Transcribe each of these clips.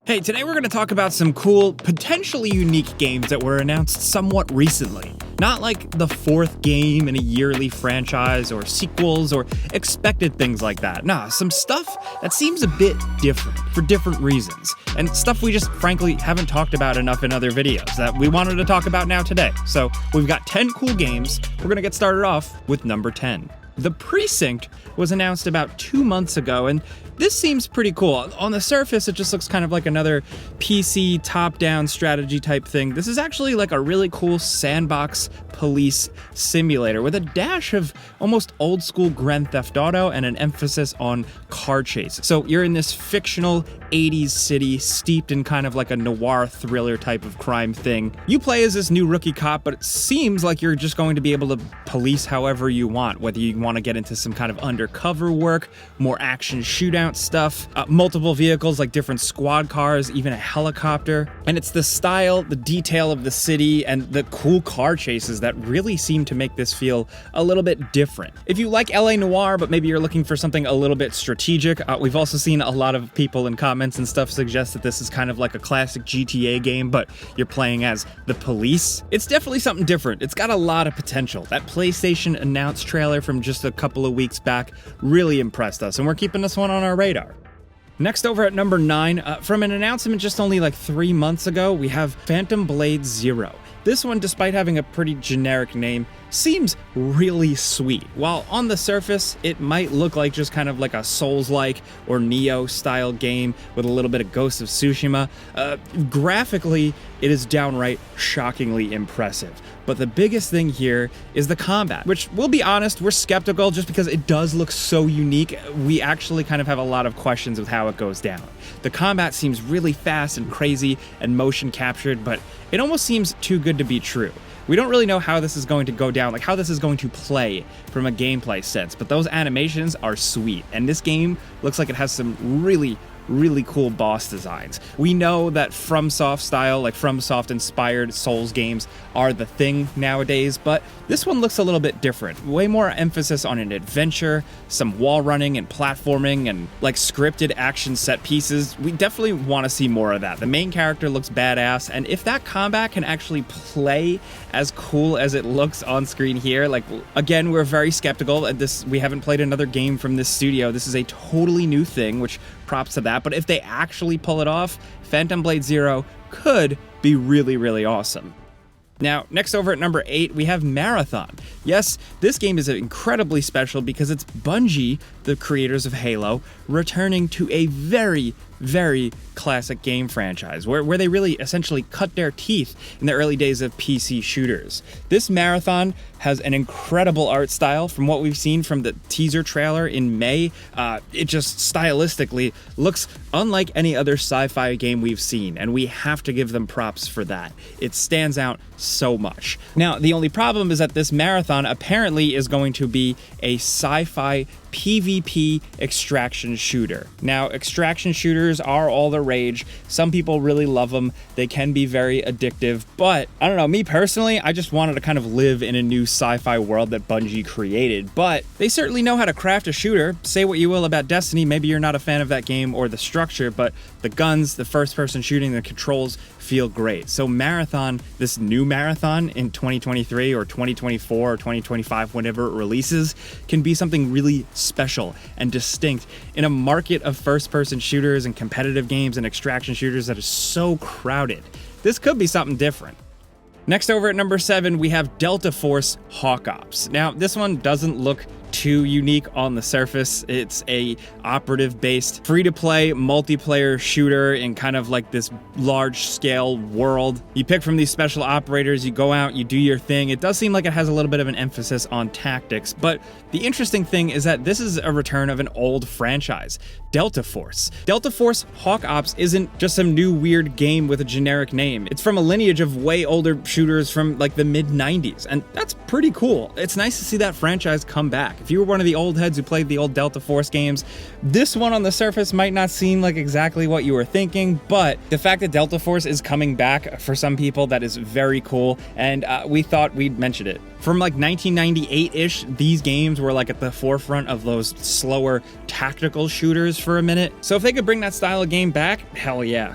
Hey, today we're going to talk about some cool, potentially unique games that were announced somewhat recently. Not like the fourth game in a yearly franchise or sequels or expected things like that. Nah, some stuff that seems a bit different for different reasons. And stuff we just frankly haven't talked about enough in other videos that we wanted to talk about now today. So we've got 10 cool games. We're going to get started off with number 10. The Precinct was announced about 2 months ago, and this seems pretty cool. On the surface, it just looks kind of like another PC top-down strategy type thing. This is actually like a really cool sandbox police simulator with a dash of almost old-school Grand Theft Auto and an emphasis on car chase. So you're in this fictional 80s city steeped in kind of like a noir thriller type of crime thing. You play as this new rookie cop, but it seems like you're just going to be able to police however you want, whether you want to get into some kind of undercover work, more action shootout stuff, multiple vehicles like different squad cars, even a helicopter. And it's the style, the detail of the city, and the cool car chases that really seem to make this feel a little bit different. If you like LA Noire, but maybe you're looking for something a little bit strategic, we've also seen a lot of people in comments and stuff suggest that this is kind of like a classic GTA game, but you're playing as the police. It's definitely something different. It's got a lot of potential. That PlayStation announced trailer from just a couple of weeks back really impressed us, and we're keeping this one on our radar. Next, over at number 9, from an announcement just only like 3 months ago, we have Phantom Blade Zero. This one, despite having a pretty generic name, seems really sweet. While on the surface, it might look like just kind of like a Souls-like or Neo-style game with a little bit of Ghost of Tsushima, graphically, it is downright shockingly impressive. But the biggest thing here is the combat, which, we'll be honest, we're skeptical just because it does look so unique. We actually kind of have a lot of questions with how it goes down. The combat seems really fast and crazy and motion captured, but it almost seems too good to be true. We don't really know how this is going to go down, like how this is going to play from a gameplay sense, but those animations are sweet, and this game looks like it has some really cool boss designs. We know that FromSoft style, like FromSoft inspired Souls games are the thing nowadays, but this one looks a little bit different. Way more emphasis on an adventure, some wall running and platforming, and like scripted action set pieces. We definitely want to see more of that. The main character looks badass, and if that combat can actually play as cool as it looks on screen here, like, again, we're very skeptical at this. We haven't played another game from this studio. This is a totally new thing, which props to that. But if they actually pull it off, Phantom Blade Zero could be really awesome. Now, next over at number 8, we have Marathon. Yes, this game is incredibly special because it's Bungie, the creators of Halo, returning to a very classic game franchise where they really essentially cut their teeth in the early days of PC shooters. This Marathon has an incredible art style. From what we've seen from the teaser trailer in May, it just stylistically looks unlike any other sci-fi game we've seen, and we have to give them props for that. It stands out so much. Now, the only problem is that this Marathon apparently is going to be a sci-fi PvP extraction shooter. Now, extraction shooters are all the rage. Some people really love them. They can be very addictive, but I don't know, me personally, I just wanted to kind of live in a new sci-fi world that Bungie created, but they certainly know how to craft a shooter. Say what you will about Destiny, maybe you're not a fan of that game or the structure, but the guns, the first-person shooting, the controls feel great. So Marathon, this new Marathon in 2023 or 2024 or 2025, whenever it releases, can be something really special and distinct in a market of first-person shooters and competitive games and extraction shooters that is so crowded. This could be something different. Next, over at number 7, we have Delta Force Hawk Ops. Now, this one doesn't look too unique on the surface. It's a operative-based, free-to-play, multiplayer shooter in kind of like this large-scale world. You pick from these special operators, you go out, you do your thing. It does seem like it has a little bit of an emphasis on tactics, but the interesting thing is that this is a return of an old franchise, Delta Force. Delta Force Hawk Ops isn't just some new weird game with a generic name. It's from a lineage of way older shooters from like the mid-90s, and that's pretty cool. It's nice to see that franchise come back. If you were one of the old heads who played the old Delta Force games, this one on the surface might not seem like exactly what you were thinking, but the fact that Delta Force is coming back for some people, that is very cool, and we thought we'd mention it. From like 1998-ish, these games were like at the forefront of those slower tactical shooters for a minute. So if they could bring that style of game back, hell yeah.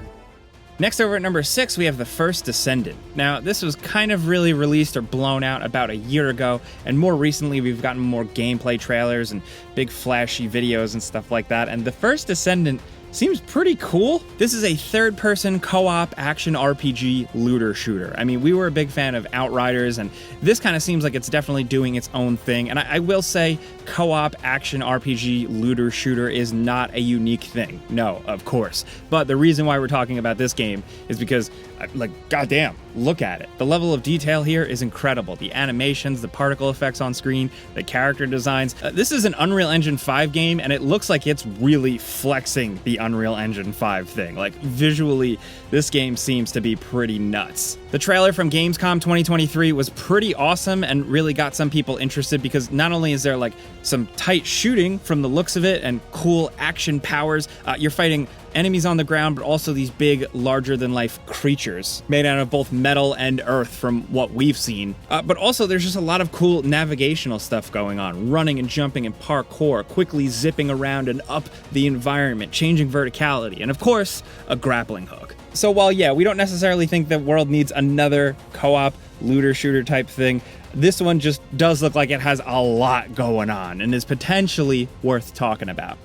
Next, over at number 6, we have the First Descendant. Now, this was kind of really released or blown out about a year ago, and more recently we've gotten more gameplay trailers and big flashy videos and stuff like that, and the First Descendant seems pretty cool. This is a third-person co-op action RPG looter shooter. I mean, we were a big fan of Outriders, and this kind of seems like it's definitely doing its own thing. And I will say, co-op action RPG looter shooter is not a unique thing. No, of course. But the reason why we're talking about this game is because, like, goddamn, look at it. The level of detail here is incredible. The animations, the particle effects on screen, the character designs. This is an Unreal Engine 5 game, and it looks like it's really flexing the Unreal Engine 5 thing. Like, visually, this game seems to be pretty nuts. The trailer from Gamescom 2023 was pretty awesome and really got some people interested because not only is there like some tight shooting from the looks of it and cool action powers, you're fighting enemies on the ground, but also these big, larger-than-life creatures made out of both metal and earth from what we've seen. But also, there's just a lot of cool navigational stuff going on. Running and jumping and parkour, quickly zipping around and up the environment, changing verticality, and of course, a grappling hook. So while, yeah, we don't necessarily think the world needs another co-op looter-shooter type thing, this one just does look like it has a lot going on and is potentially worth talking about.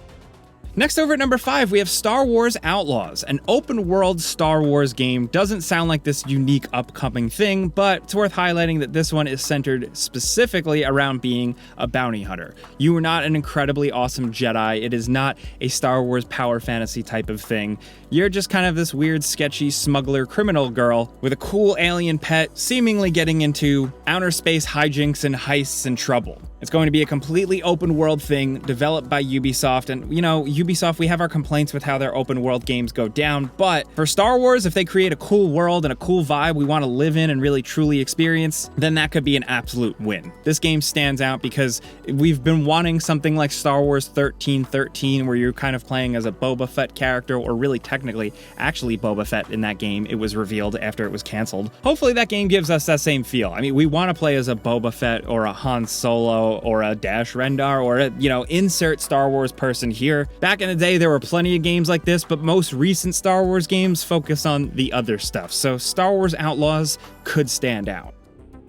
Next, over at number 5, we have Star Wars Outlaws. An open-world Star Wars game doesn't sound like this unique upcoming thing, but it's worth highlighting that this one is centered specifically around being a bounty hunter. You are not an incredibly awesome Jedi. It is not a Star Wars power fantasy type of thing. You're just kind of this weird, sketchy smuggler criminal girl with a cool alien pet, seemingly getting into outer space hijinks and heists and trouble. It's going to be a completely open world thing developed by Ubisoft, and you know, Ubisoft, we have our complaints with how their open world games go down, but for Star Wars, if they create a cool world and a cool vibe we want to live in and really truly experience, then that could be an absolute win. This game stands out because we've been wanting something like Star Wars 1313, where you're kind of playing as a Boba Fett character, or really technically actually Boba Fett in that game. It was revealed after it was canceled. Hopefully that game gives us that same feel. I mean, we want to play as a Boba Fett or a Han Solo or a Dash Rendar or a, you know, insert Star Wars person here. Back in the day, there were plenty of games like this, but most recent Star Wars games focus on the other stuff, so Star Wars Outlaws could stand out.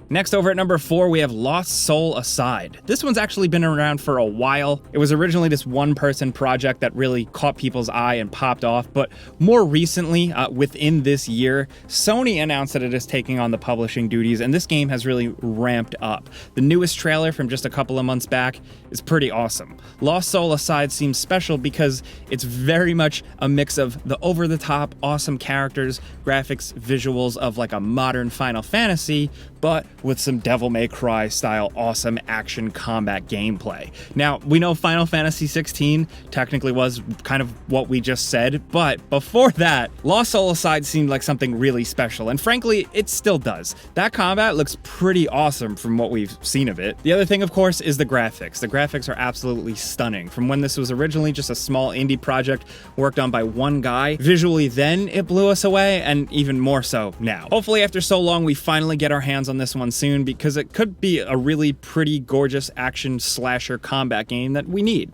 Next, over at number 4, we have Lost Soul Aside. This one's actually been around for a while. It was originally this one-person project that really caught people's eye and popped off, but more recently, within this year, Sony announced that it is taking on the publishing duties, and this game has really ramped up. The newest trailer from just a couple of months back is pretty awesome. Lost Soul Aside seems special because it's very much a mix of the over-the-top, awesome characters, graphics, visuals of like a modern Final Fantasy, but with some Devil May Cry style awesome action combat gameplay. Now, we know Final Fantasy 16 technically was kind of what we just said, but before that, Lost Soul Aside seemed like something really special, and frankly, it still does. That combat looks pretty awesome from what we've seen of it. The other thing, of course, is the graphics. The graphics are absolutely stunning. From when this was originally just a small indie project worked on by one guy, visually then it blew us away, and even more so now. Hopefully after so long, we finally get our hands on this one soon, because it could be a really pretty gorgeous action slasher combat game that we need.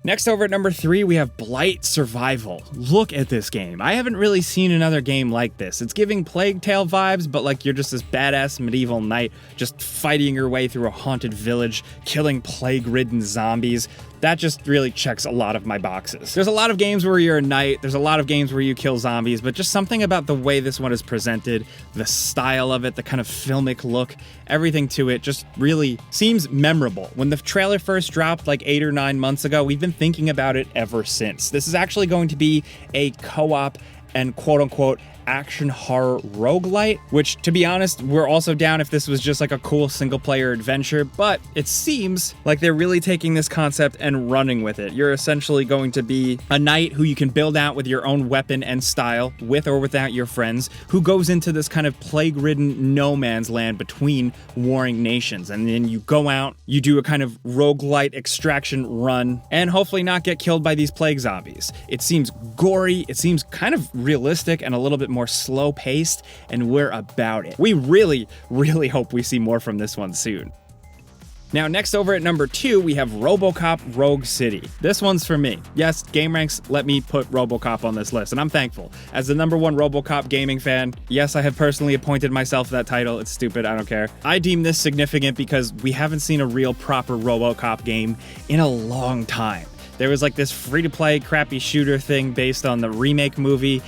Next, over at number 3, we have Blight Survival. Look at this game. I haven't really seen another game like this. It's giving Plague Tale vibes, but like you're just this badass medieval knight just fighting your way through a haunted village, killing plague-ridden zombies. That just really checks a lot of my boxes. There's a lot of games where you're a knight, there's a lot of games where you kill zombies, but just something about the way this one is presented, the style of it, the kind of filmic look, everything to it just really seems memorable. When the trailer first dropped like 8 or 9 months ago, we've been thinking about it ever since. This is actually going to be a co-op and quote-unquote action horror roguelite, which, to be honest, we're also down if this was just like a cool single-player adventure, but it seems like they're really taking this concept and running with it. You're essentially going to be a knight who you can build out with your own weapon and style, with or without your friends, who goes into this kind of plague-ridden no man's land between warring nations, and then you go out, you do a kind of roguelite extraction run, and hopefully not get killed by these plague zombies. It seems gory, it seems kind of realistic and a little bit more slow-paced, and we're about it. We really, really hope we see more from this one soon. Now, next over at number 2, we have Robocop Rogue City. This one's for me. Yes, gameranx let me put Robocop on this list, and I'm thankful. As the number 1 Robocop gaming fan, yes, I have personally appointed myself that title. It's stupid, I don't care. I deem this significant because we haven't seen a real proper Robocop game in a long time. There was like this free-to-play crappy shooter thing based on the remake movie.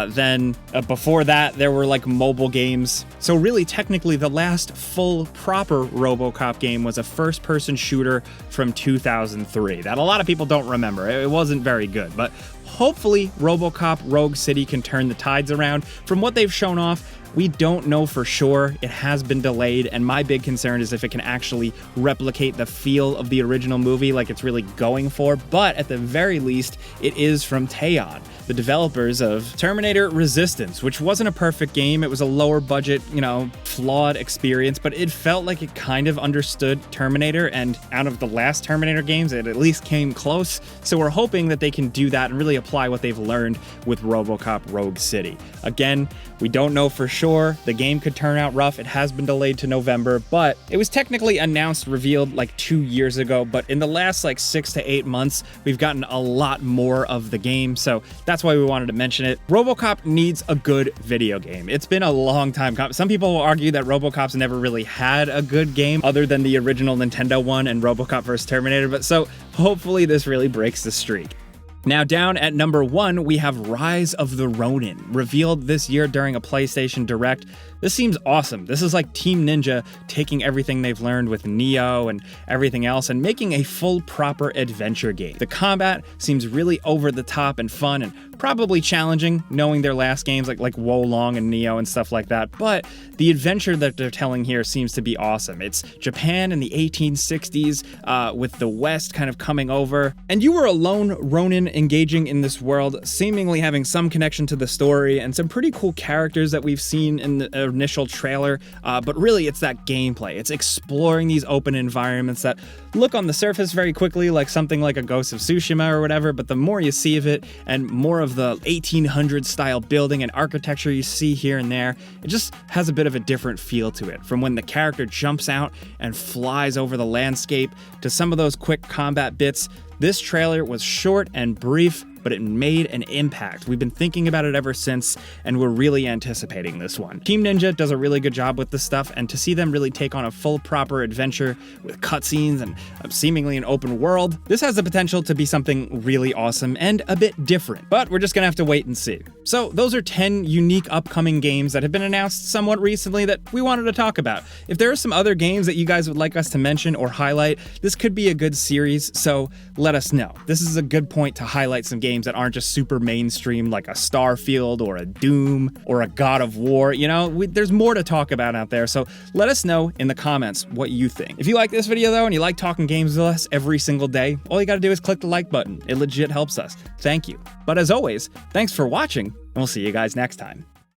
Then before that, there were like mobile games. So really, technically, the last full proper Robocop game was a first-person shooter from 2003 that a lot of people don't remember. It wasn't very good, but hopefully Robocop Rogue City can turn the tides around. From what they've shown off, we don't know for sure. It has been delayed, and my big concern is if it can actually replicate the feel of the original movie like it's really going for, but at the very least, it is from Teon, the developers of Terminator Resistance, which wasn't a perfect game. It was a lower budget, flawed experience, but it felt like it kind of understood Terminator, and out of the last Terminator games, it at least came close. So we're hoping that they can do that and really apply what they've learned with Robocop Rogue City. Again, we don't know for sure. The game could turn out rough. It has been delayed to November, but it was technically revealed like 2 years ago, but in the last like 6 to 8 months, we've gotten a lot more of the game, so that's why we wanted to mention it. Robocop needs a good video game. It's been a long time. Some people will argue that Robocop's never really had a good game other than the original Nintendo one and Robocop vs. Terminator, but so hopefully this really breaks the streak. Now, down at number 1, we have Rise of the Ronin, revealed this year during a PlayStation Direct. This seems awesome. This is like Team Ninja taking everything they've learned with Neo and everything else and making a full proper adventure game. The combat seems really over the top and fun and probably challenging, knowing their last games like Wolong and Neo and stuff like that, but the adventure that they're telling here seems to be awesome. It's Japan in the 1860s with the West kind of coming over, and you were a lone Ronin engaging in this world, seemingly having some connection to the story and some pretty cool characters that we've seen in the initial trailer, but really it's that gameplay. It's exploring these open environments that look on the surface very quickly like something like a Ghost of Tsushima or whatever, but the more you see of it and more of the 1800s style building and architecture you see here and there, it just has a bit of a different feel to it. From when the character jumps out and flies over the landscape to some of those quick combat bits, this trailer was short and brief, but it made an impact. We've been thinking about it ever since, and we're really anticipating this one. Team Ninja does a really good job with this stuff, and to see them really take on a full proper adventure with cutscenes and seemingly an open world, this has the potential to be something really awesome and a bit different, but we're just gonna have to wait and see. So those are 10 unique upcoming games that have been announced somewhat recently that we wanted to talk about. If there are some other games that you guys would like us to mention or highlight, this could be a good series, so let us know. This is a good point to highlight some games that aren't just super mainstream like a Starfield or a Doom or a God of War. There's more to talk about out there, so let us know in the comments what you think. If you like this video though and you like talking games with us every single day, all you gotta do is click the like button. It legit helps us. Thank you. But as always, thanks for watching, and we'll see you guys next time.